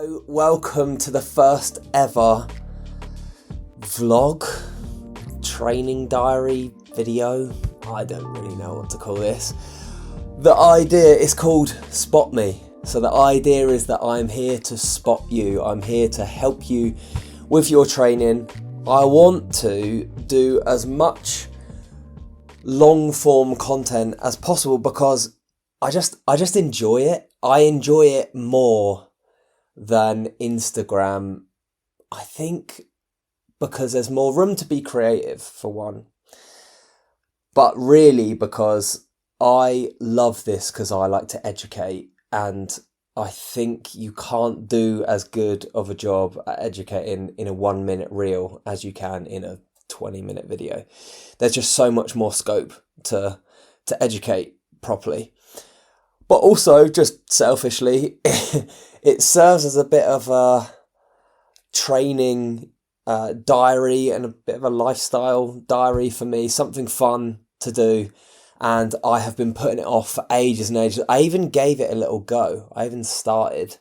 So, welcome to the first ever vlog, training diary video. I don't really know what to call this. The idea is called Spot Me. So the idea is that I'm here to spot you. I'm here to help you with your training. I want to do as much long form content as possible because I just enjoy it. I enjoy it more than Instagram, I think, because there's more room to be creative, for one, but really because I love this because I like to educate, and I think you can't do as good of a job at educating in a 1 minute reel as you can in a 20-minute video. There's just so much more scope to educate properly. But also, just selfishly, it serves as a bit of a training diary and a bit of a lifestyle diary for me, something fun to do. And I have been putting it off for ages and ages. I even gave it a little go. I even started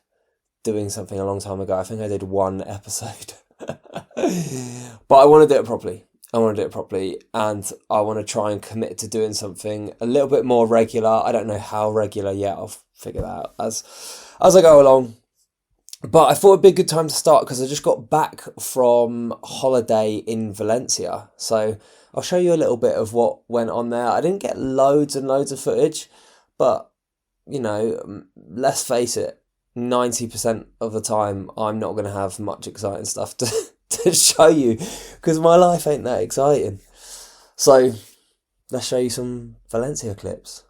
doing something a long time ago. I think I did one episode. But I want to do it properly. And I want to try and commit to doing something a little bit more regular. I don't know how regular yet. I'll figure that out as I go along. But I thought it'd be a good time to start because I just got back from holiday in Valencia. So I'll show you a little bit of what went on there. I didn't get loads and loads of footage, but, you know, let's face it, 90% of the time I'm not going to have much exciting stuff to show you because my life ain't that exciting. So let's show you some Valencia clips.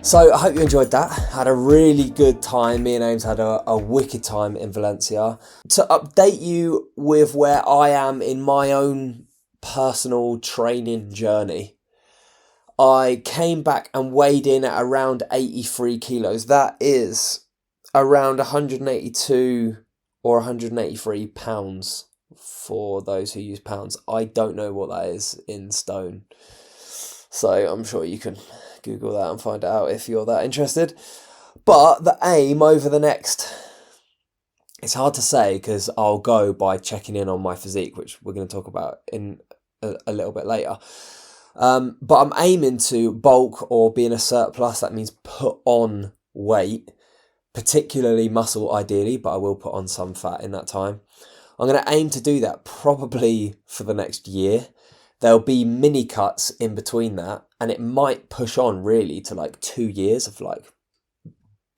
So I hope you enjoyed that. Had a really good time. Me and Ames had a wicked time in Valencia. To update you with where I am in my own personal training journey, I came back and weighed in at around 83 kilos. That is around 182 or 183 pounds for those who use pounds. I don't know what that is in stone. So I'm sure you can Google that and find out if you're that interested. But the aim over the next, it's hard to say because I'll go by checking in on my physique, which we're going to talk about in a little bit later. But I'm aiming to bulk or be in a surplus. That means put on weight, particularly muscle ideally, but I will put on some fat in that time. I'm going to aim to do that probably for the next year. There'll be mini cuts in between that, and it might push on really to like 2 years of like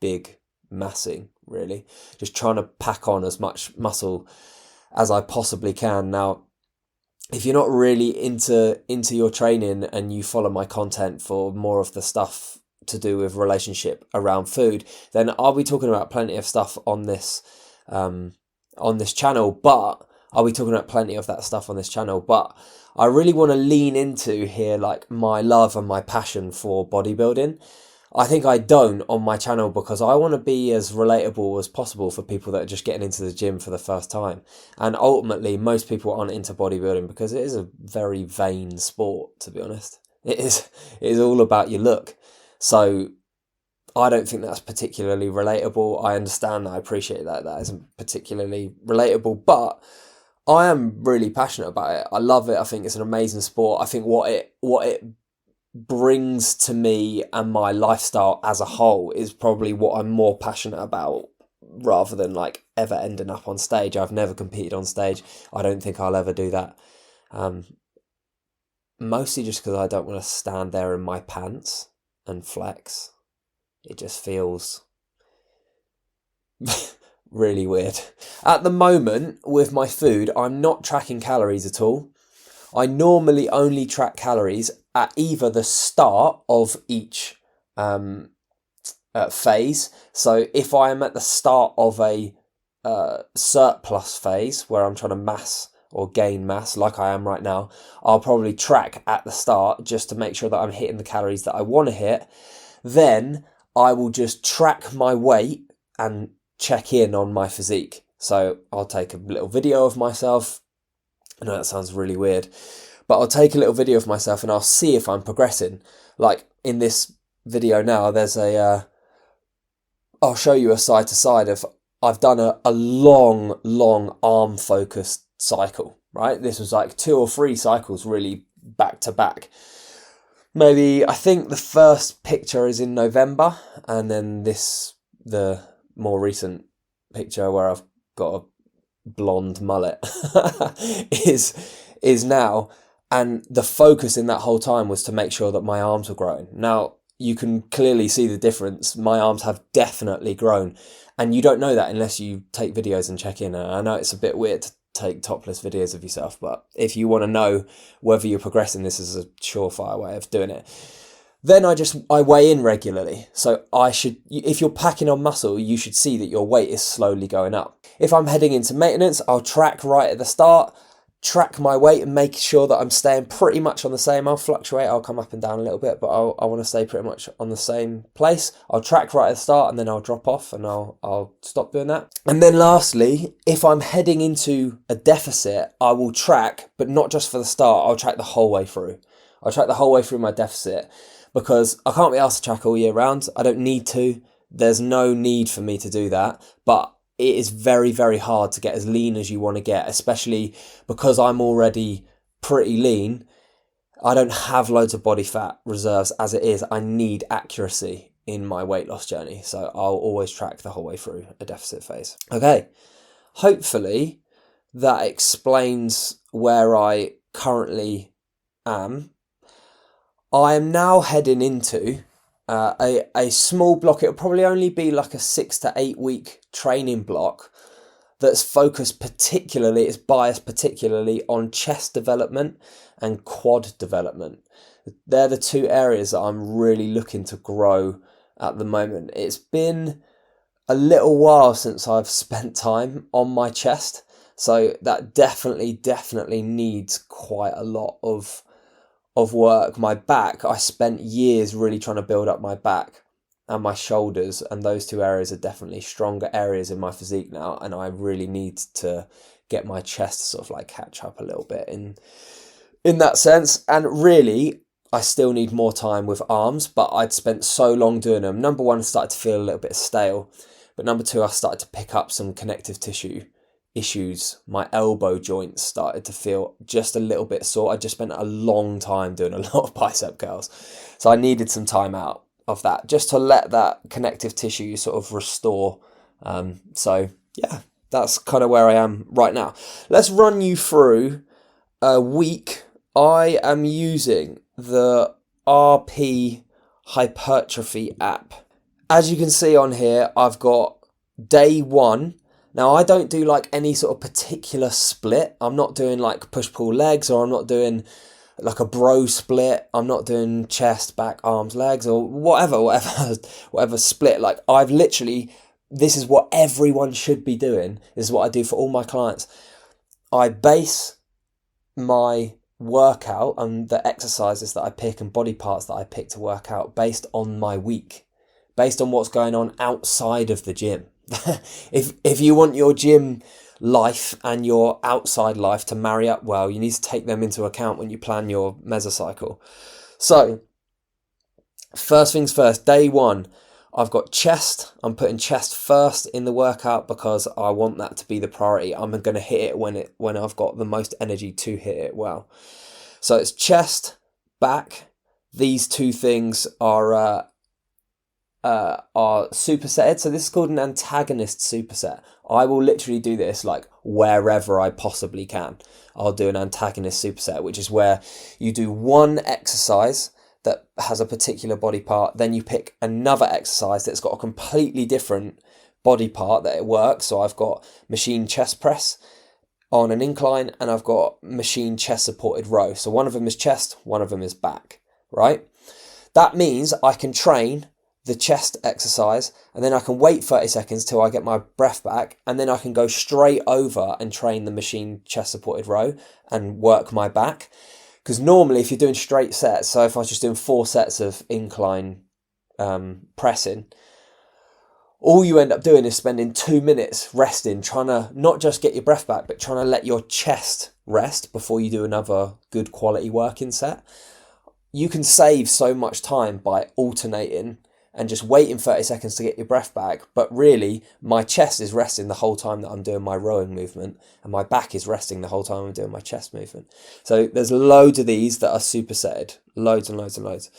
big massing, really. Just trying to pack on as much muscle as I possibly can. Now, if you're not really into your training and you follow my content for more of the stuff to do with relationship around food, then I'll be talking about plenty of stuff on this channel, but I'll be talking about plenty of that stuff on this channel, but I really want to lean into here like my love and my passion for bodybuilding. I think I don't on my channel because I want to be as relatable as possible for people that are just getting into the gym for the first time. And ultimately, most people aren't into bodybuilding because it is a very vain sport, to be honest. It is all about your look. So I don't think that's particularly relatable. I understand that, I appreciate that isn't particularly relatable, but I am really passionate about it. I love it. I think it's an amazing sport. I think what it brings to me and my lifestyle as a whole is probably what I'm more passionate about rather than like ever ending up on stage. I've never competed on stage. I don't think I'll ever do that. Mostly just because I don't want to stand there in my pants and flex. It just feels really weird. At the moment, with my food, I'm not tracking calories at all. I normally only track calories at either the start of each phase. So if I am at the start of a surplus phase where I'm trying to mass or gain mass like I am right now, I'll probably track at the start just to make sure that I'm hitting the calories that I want to hit. Then I will just track my weight and check in on my physique. So I'll take a little video of myself. I know that sounds really weird, but I'll take a little video of myself and I'll see if I'm progressing. Like in this video now, there's I'll show you a side to side of, I've done a long arm focused cycle, right? This was like 2 or 3 cycles really back to back. Maybe, I think the first picture is in November, and then the more recent picture where I've got a blonde mullet is now. And the focus in that whole time was to make sure that my arms were growing. Now, you can clearly see the difference. My arms have definitely grown. And you don't know that unless you take videos and check in. And I know it's a bit weird to take topless videos of yourself, but if you want to know whether you're progressing, this is a surefire way of doing it. Then I weigh in regularly. So if you're packing on muscle, you should see that your weight is slowly going up. If I'm heading into maintenance, I'll track right at the start, track my weight and make sure that I'm staying pretty much on the same. I'll fluctuate, I'll come up and down a little bit, but I want to stay pretty much on the same place. I'll track right at the start and then I'll drop off and I'll stop doing that. And then lastly, if I'm heading into a deficit, I will track, but not just for the start, I'll track the whole way through. I'll track the whole way through my deficit because I can't be asked to track all year round. I don't need to. There's no need for me to do that, but it is very, very hard to get as lean as you want to get, especially because I'm already pretty lean. I don't have loads of body fat reserves as it is. I need accuracy in my weight loss journey. So I'll always track the whole way through a deficit phase. Okay, hopefully that explains where I currently am. I am now heading into a small block. It'll probably only be like a 6 to 8 week training block that's focused particularly, it's biased particularly on chest development and quad development. They're the 2 areas that I'm really looking to grow at the moment. It's been a little while since I've spent time on my chest, so that definitely needs quite a lot of work. My back, I spent years really trying to build up my back and my shoulders, and those 2 areas are definitely stronger areas in my physique now, and I really need to get my chest to sort of like catch up a little bit in that sense. And really, I still need more time with arms, but I'd spent so long doing them. Number 1, I started to feel a little bit stale, but number 2, I started to pick up some connective tissue issues. My elbow joints started to feel just a little bit sore. I just spent a long time doing a lot of bicep curls, so I needed some time out of that just to let that connective tissue sort of restore. So yeah, that's kind of where I am right now. Let's run you through a week. I am using the RP Hypertrophy app. As you can see on here, I've got day 1. Now, I don't do like any sort of particular split. I'm not doing like push-pull legs, or I'm not doing like a bro split. I'm not doing chest, back, arms, legs, or whatever split. Like I've literally, this is what everyone should be doing. This is what I do for all my clients. I base my workout and the exercises that I pick and body parts that I pick to work out based on my week, based on what's going on outside of the gym. If you want your gym life and your outside life to marry up well, you need to take them into account when you plan your mesocycle. So first things first, day one, I've got chest. I'm putting chest first in the workout because I want that to be the priority. I'm going to hit it when I've got the most energy to hit it well. So it's chest, back. These two things are supersetted. So this is called an antagonist superset. I will literally do this like wherever I possibly can. I'll do an antagonist superset, which is where you do one exercise that has a particular body part, then you pick another exercise that's got a completely different body part that it works. So I've got machine chest press on an incline, and I've got machine chest supported row. So one of them is chest, one of them is back, right? That means I can train the chest exercise, and then I can wait 30 seconds till I get my breath back, and then I can go straight over and train the machine chest supported row and work my back. Because normally if you're doing straight sets, so if I was just doing 4 sets of incline pressing, all you end up doing is spending 2 minutes resting, trying to not just get your breath back, but trying to let your chest rest before you do another good quality working set. You can save so much time by alternating and just waiting 30 seconds to get your breath back. But really, my chest is resting the whole time that I'm doing my rowing movement, and my back is resting the whole time I'm doing my chest movement. So there's loads of these that are supersetted. Loads and loads and loads.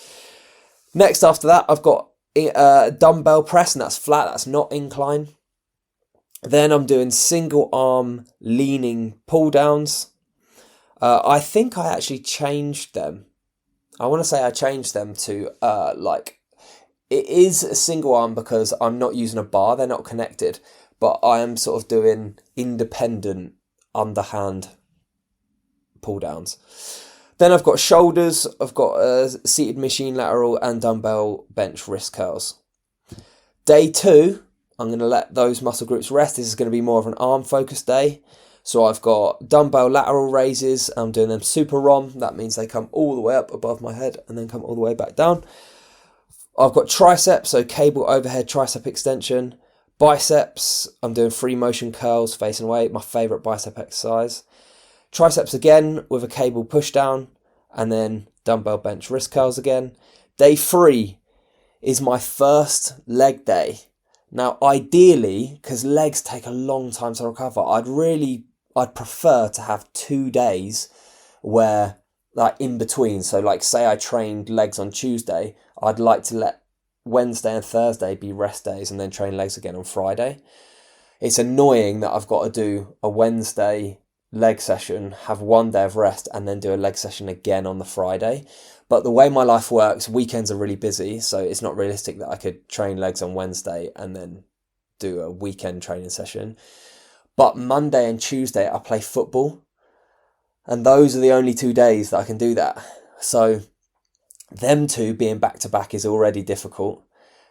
Next after that, I've got dumbbell press, and that's flat, that's not incline. Then I'm doing single arm leaning pull downs. I think I actually changed them. I want to say I changed them to it is a single arm because I'm not using a bar, they're not connected, but I am sort of doing independent underhand pull downs. Then I've got shoulders, I've got seated machine lateral and dumbbell bench wrist curls. Day 2, I'm going to let those muscle groups rest. This is going to be more of an arm focused day. So I've got dumbbell lateral raises, I'm doing them super ROM, that means they come all the way up above my head and then come all the way back down. I've got triceps, so cable overhead tricep extension. Biceps, I'm doing free motion curls facing away, my favourite bicep exercise. Triceps again with a cable push down, and then dumbbell bench wrist curls again. Day 3 is my first leg day. Now ideally, because legs take a long time to recover, I'd prefer to have 2 days where like in between. So like say I trained legs on Tuesday, I'd like to let Wednesday and Thursday be rest days and then train legs again on Friday. It's annoying that I've got to do a Wednesday leg session, have 1 day of rest, and then do a leg session again on the Friday. But the way my life works, weekends are really busy, so it's not realistic that I could train legs on Wednesday and then do a weekend training session. But Monday and Tuesday I play football, and those are the only 2 days that I can do that. So them two being back to back is already difficult.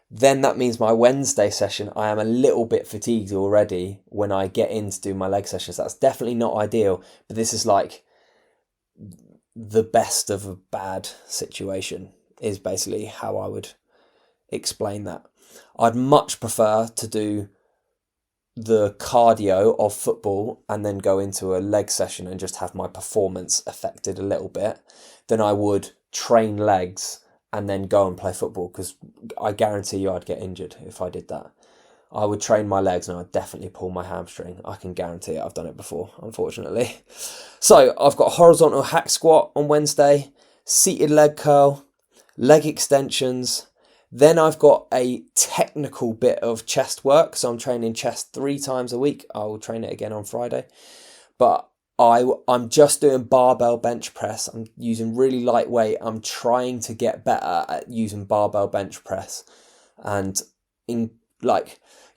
Then that means my Wednesday session, I am a little bit fatigued already when I get in to do my leg sessions. That's definitely not ideal, but this is like the best of a bad situation is basically how I would explain that. I'd much prefer to do the cardio of football and then go into a leg session and just have my performance affected a little bit than I would train legs and then go and play football, because I guarantee you I'd get injured if I did that. I would train my legs and I'd definitely pull my hamstring. I can guarantee it. I've done it before, unfortunately. So I've got horizontal hack squat on Wednesday, seated leg curl, leg extensions. Then I've got a technical bit of chest work. So I'm training chest 3 times a week. I will train it again on Friday. But I'm just doing barbell bench press. I'm using really lightweight. I'm trying to get better at using barbell bench press and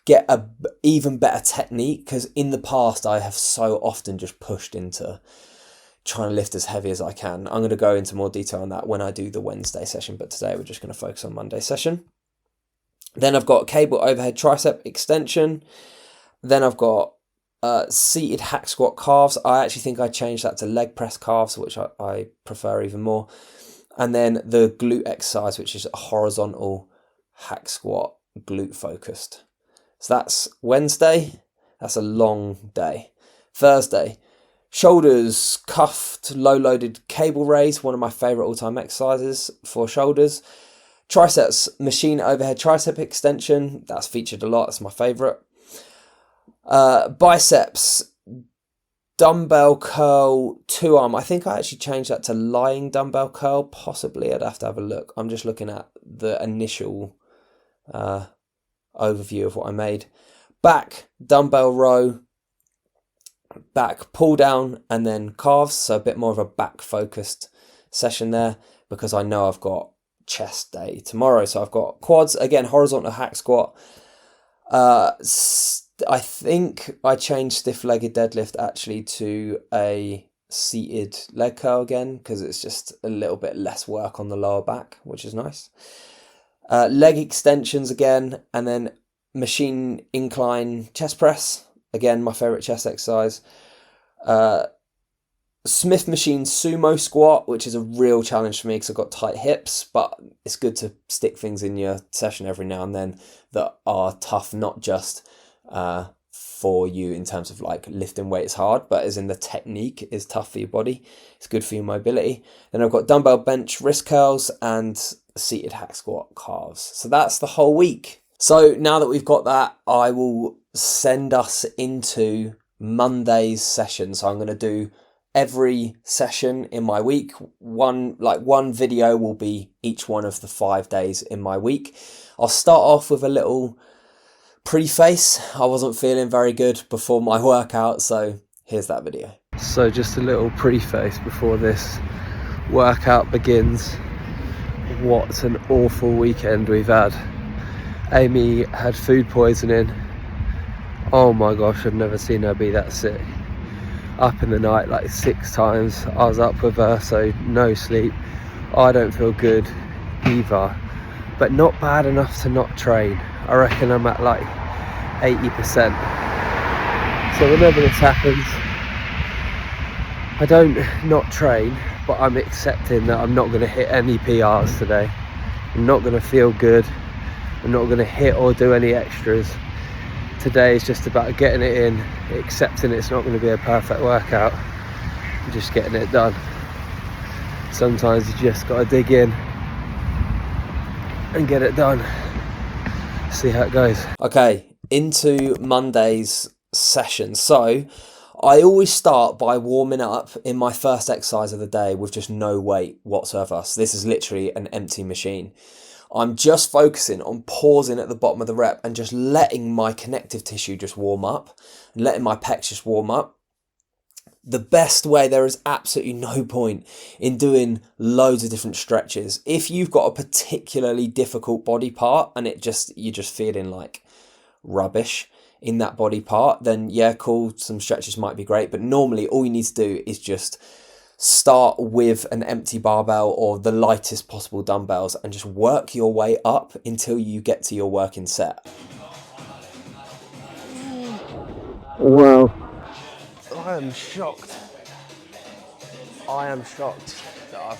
get a even better technique, because in the past I have so often just pushed into trying to lift as heavy as I can. I'm going to go into more detail on that when I do the Wednesday session, but today we're just going to focus on Monday session. Then I've got cable overhead tricep extension. Then I've got Seated hack squat calves. I actually think I changed that to leg press calves, which I prefer even more. And then the glute exercise, which is a horizontal hack squat, glute focused. So that's Wednesday. That's a long day. Thursday, shoulders, cuffed, low-loaded cable raise, one of my favourite all-time exercises for shoulders. Triceps, machine overhead tricep extension. That's featured a lot. That's my favourite. Biceps, dumbbell curl, 2-arm. I think I actually changed that to lying dumbbell curl. Possibly, I'd have to have a look. I'm just looking at the initial overview of what I made. Back, dumbbell row, back pull down, and then calves. So a bit more of a back focused session there, because I know I've got chest day tomorrow. So I've got quads, again, horizontal hack squat. I think I changed stiff-legged deadlift actually to a seated leg curl again, because it's just a little bit less work on the lower back, which is nice. Leg extensions again, and then machine incline chest press. Again, my favourite chest exercise. Smith machine sumo squat, which is a real challenge for me because I've got tight hips, but it's good to stick things in your session every now and then that are tough, not just for you in terms of like lifting weights hard, but as in the technique is tough for your body. It's good for your mobility. Then I've got dumbbell bench wrist curls and seated hack squat calves. So that's the whole week. So now that we've got that, I will send us into Monday's session. So I'm going to do every session in my week. One video will be each one of the 5 days in my week. I'll start off with a little preface. I wasn't feeling very good before my workout, so here's that video. So just a little preface before this workout begins. What an awful weekend we've had. Amy had food poisoning. Oh my gosh, I've never seen her be that sick. Up in the night like 6 times. I was up with her, so no sleep. I don't feel good either, but not bad enough to not train. I reckon I'm at like 80%. So whenever this happens, I don't not train, but I'm accepting that I'm not going to hit any PRs today. I'm not going to feel good. I'm not going to hit or do any extras. Today is just about getting it in, accepting it's not going to be a perfect workout, and just getting it done. Sometimes you just got to dig in and get it done. See how it goes. Okay, into Monday's session. So I always start by warming up in my first exercise of the day with just no weight whatsoever. So this is literally an empty machine. I'm just focusing on pausing at the bottom of the rep and just letting my connective tissue just warm up and letting my pecs just warm up. The best way, there is absolutely no point in doing loads of different stretches. If you've got a particularly difficult body part and you're just feeling like rubbish in that body part, then yeah, cool, some stretches might be great. But normally all you need to do is just start with an empty barbell or the lightest possible dumbbells and just work your way up until you get to your working set. Wow. I am shocked that I've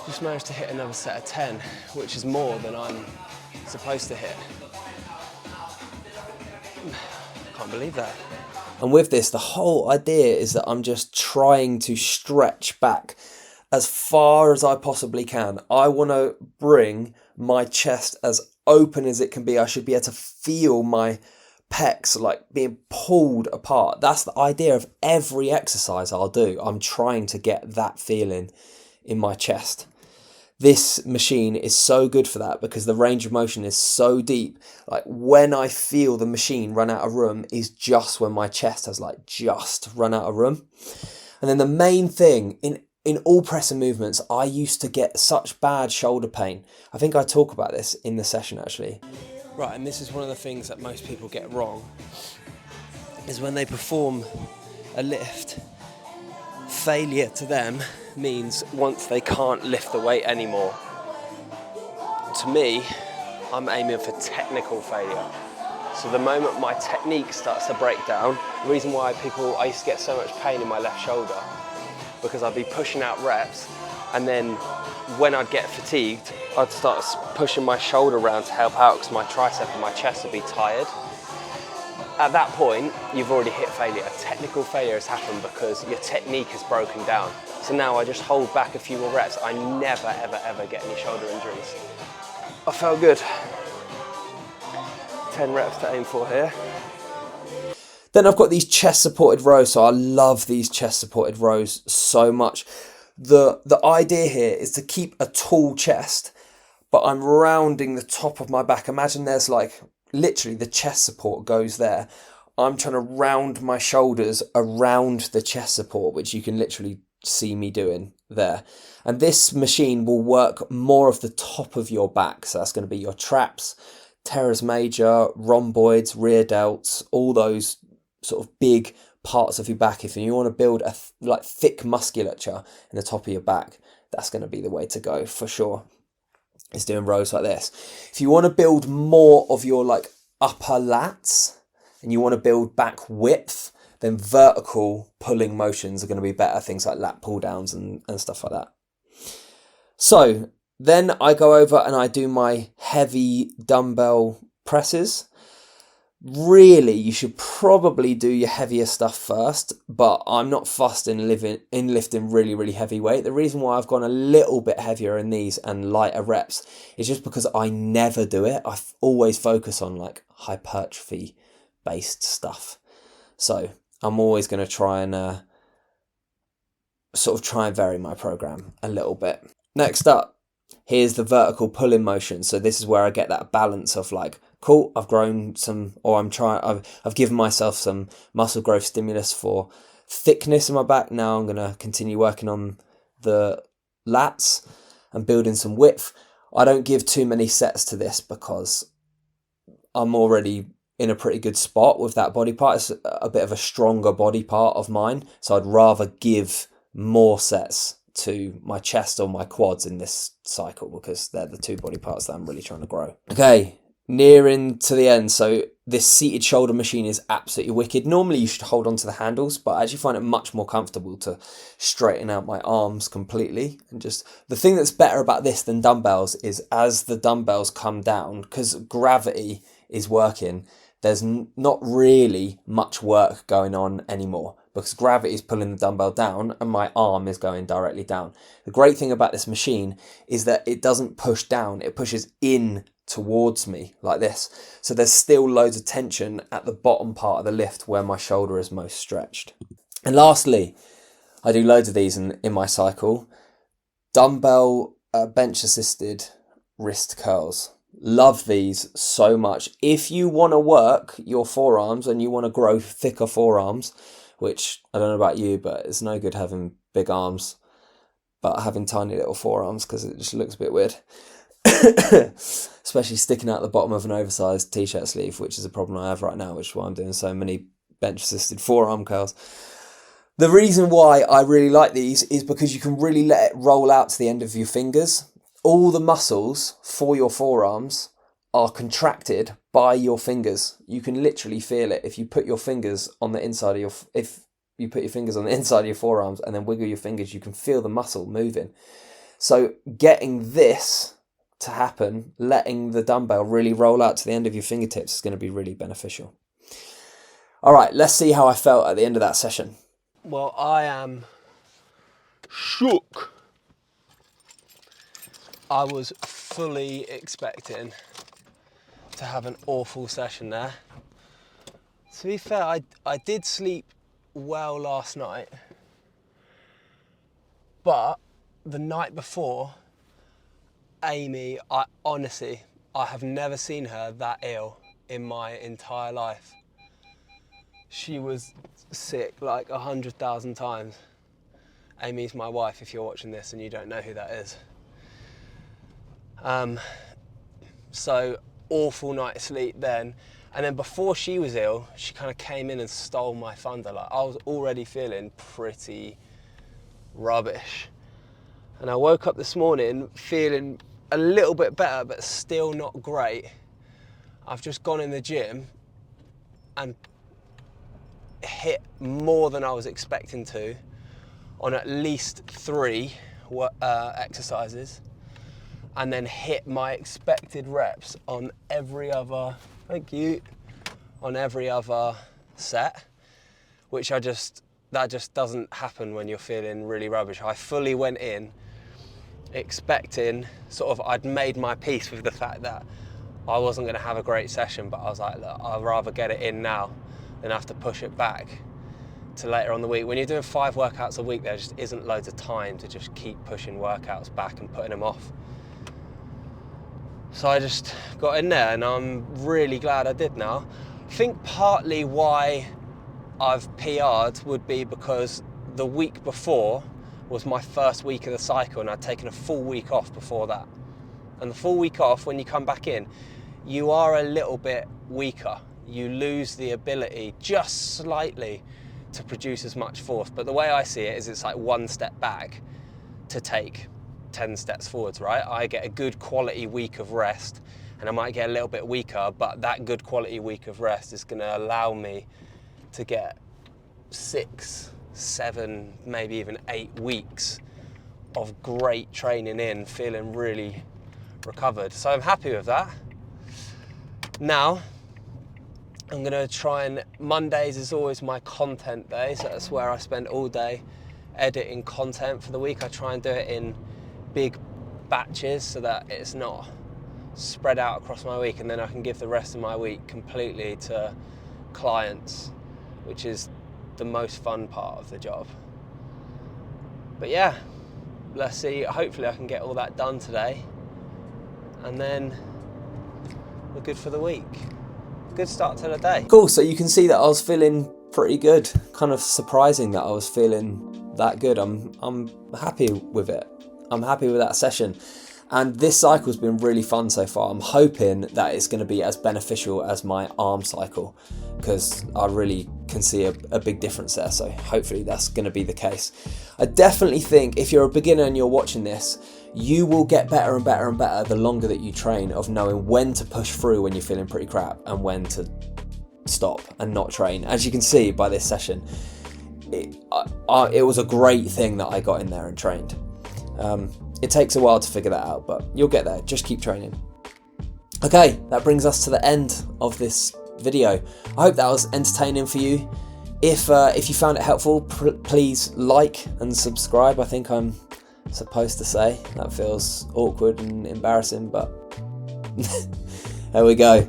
just managed to hit another set of 10, which is more than I'm supposed to hit. Can't believe that. And with this, the whole idea is that I'm just trying to stretch back as far as I possibly can. I want to bring my chest as open as it can be. I should be able to feel my pecs like being pulled apart. That's the idea of every exercise I'll do. I'm trying to get that feeling in my chest. This machine is so good for that because the range of motion is so deep. Like when I feel the machine run out of room is just when my chest has like just run out of room. And then the main thing in all pressing movements, I used to get such bad shoulder pain. I think I talk about this in the session actually. Right, and this is one of the things that most people get wrong, is when they perform a lift, failure to them means once they can't lift the weight anymore. To me, I'm aiming for technical failure. So the moment my technique starts to break down, the reason why I used to get so much pain in my left shoulder, because I'd be pushing out reps, and then when I'd get fatigued, I'd start pushing my shoulder around to help out because my tricep and my chest would be tired. At that point, you've already hit failure. Technical failure has happened because your technique has broken down. So now I just hold back a few more reps. I never, ever, ever get any shoulder injuries. I felt good. 10 reps to aim for here. Then I've got these chest supported rows. So I love these chest supported rows so much. The idea here is to keep a tall chest, but I'm rounding the top of my back. Imagine there's like literally the chest support goes there. I'm trying to round my shoulders around the chest support, which you can literally see me doing there. And this machine will work more of the top of your back. So that's going to be your traps, teres major, rhomboids, rear delts, all those sort of big parts of your back. If you want to build a like thick musculature in the top of your back, that's going to be the way to go for sure. Is doing rows like this. If you want to build more of your like upper lats and you want to build back width, then vertical pulling motions are going to be better. Things like lat pull downs and stuff like that. So then I go over and I do my heavy dumbbell presses. Really, you should probably do your heavier stuff first, but I'm not fussed in lifting really, really heavy weight. The reason why I've gone a little bit heavier in these and lighter reps is just because I never do it. I always focus on like hypertrophy based stuff. So I'm always going to try and vary my program a little bit. Next up, here's the vertical pulling motion. So this is where I get that balance of like, cool, I've grown some, or I've given myself some muscle growth stimulus for thickness in my back. Now I'm going to continue working on the lats and building some width. I don't give too many sets to this because I'm already in a pretty good spot with that body part. It's a bit of a stronger body part of mine. So I'd rather give more sets to my chest or my quads in this cycle because they're the two body parts that I'm really trying to grow. Okay. Nearing to the end, so this seated shoulder machine is absolutely wicked. Normally you should hold on to the handles, but I actually find it much more comfortable to straighten out my arms completely. And just the thing that's better about this than dumbbells is as the dumbbells come down, because gravity is working, there's not really much work going on anymore because gravity is pulling the dumbbell down and my arm is going directly down. The great thing about this machine is that it doesn't push down, it pushes in towards me like this. So there's still loads of tension at the bottom part of the lift where my shoulder is most stretched. And lastly, I do loads of these in my cycle. Dumbbell bench assisted wrist curls. Love these so much. If you want to work your forearms and you want to grow thicker forearms, which I don't know about you, but it's no good having big arms, but having tiny little forearms because it just looks a bit weird. Especially sticking out the bottom of an oversized t-shirt sleeve, which is a problem I have right now, which is why I'm doing so many bench assisted forearm curls. The reason why I really like these is because you can really let it roll out to the end of your fingers. All the muscles for your forearms are contracted by your fingers. You can literally feel it if you put your fingers on the inside of your forearms and then wiggle your fingers, you can feel the muscle moving. So getting this to happen, letting the dumbbell really roll out to the end of your fingertips is going to be really beneficial. All right, let's see how I felt at the end of that session. Well, I am shook. I was fully expecting to have an awful session there. To be fair, I did sleep well last night, but the night before, Amy, I have never seen her that ill in my entire life. She was sick like 100,000 times. Amy's my wife if you're watching this and you don't know who that is. So awful night's sleep then. And then before she was ill, she kind of came in and stole my thunder. Like I was already feeling pretty rubbish. And I woke up this morning feeling a little bit better, but still not great. I've just gone in the gym and hit more than I was expecting to on at least 3 exercises, and then hit my expected reps on every other, on every other set, which that just doesn't happen when you're feeling really rubbish. I fully went in expecting, sort of, I'd made my peace with the fact that I wasn't going to have a great session, but I was like, look, I'd rather get it in now than have to push it back to later on the week. When you're doing 5 workouts a week, there just isn't loads of time to just keep pushing workouts back and putting them off. So I just got in there, and I'm really glad I did now. I think partly why I've PR'd would be because the week before was my first week of the cycle, and I'd taken a full week off before that. And the full week off, when you come back in, you are a little bit weaker. You lose the ability just slightly to produce as much force. But the way I see it is it's like 1 step back to take 10 steps forwards, right? I get a good quality week of rest, and I might get a little bit weaker, but that good quality week of rest is gonna allow me to get 6, 7, maybe even 8 weeks of great training in, feeling really recovered. So I'm happy with that. Now, I'm gonna try, and Mondays is always my content day, so that's where I spend all day editing content for the week. I try and do it in big batches so that it's not spread out across my week, and then I can give the rest of my week completely to clients, which is the most fun part of the job. But yeah, let's see, hopefully I can get all that done today, and then we're good for the week. Good start to the day. Cool, so you can see that I was feeling pretty good. Kind of surprising that I was feeling that good. I'm happy with it. I'm happy with that session. And this cycle's been really fun so far. I'm hoping that it's going to be as beneficial as my arm cycle, because I really can see a big difference there. So hopefully that's going to be the case. I definitely think if you're a beginner and you're watching this, you will get better and better and better the longer that you train, of knowing when to push through when you're feeling pretty crap and when to stop and not train. As you can see by this session, it was a great thing that I got in there and trained. It takes a while to figure that out, but you'll get there. Just keep training. Okay, that brings us to the end of this video. I hope that was entertaining for you. If you found it helpful, please like and subscribe. I think I'm supposed to say. That feels awkward and embarrassing, but there we go.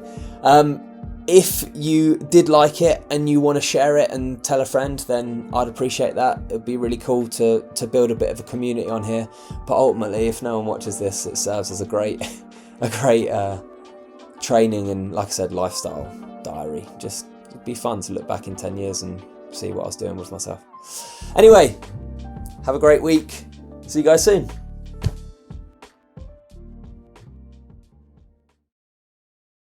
If you did like it and you want to share it and tell a friend, then I'd appreciate that. It'd be really cool to build a bit of a community on here. But ultimately, if no one watches this, it serves as a great training and, like I said, lifestyle diary. Just it'd be fun to look back in 10 years and see what I was doing with myself. Anyway, have a great week. See you guys soon.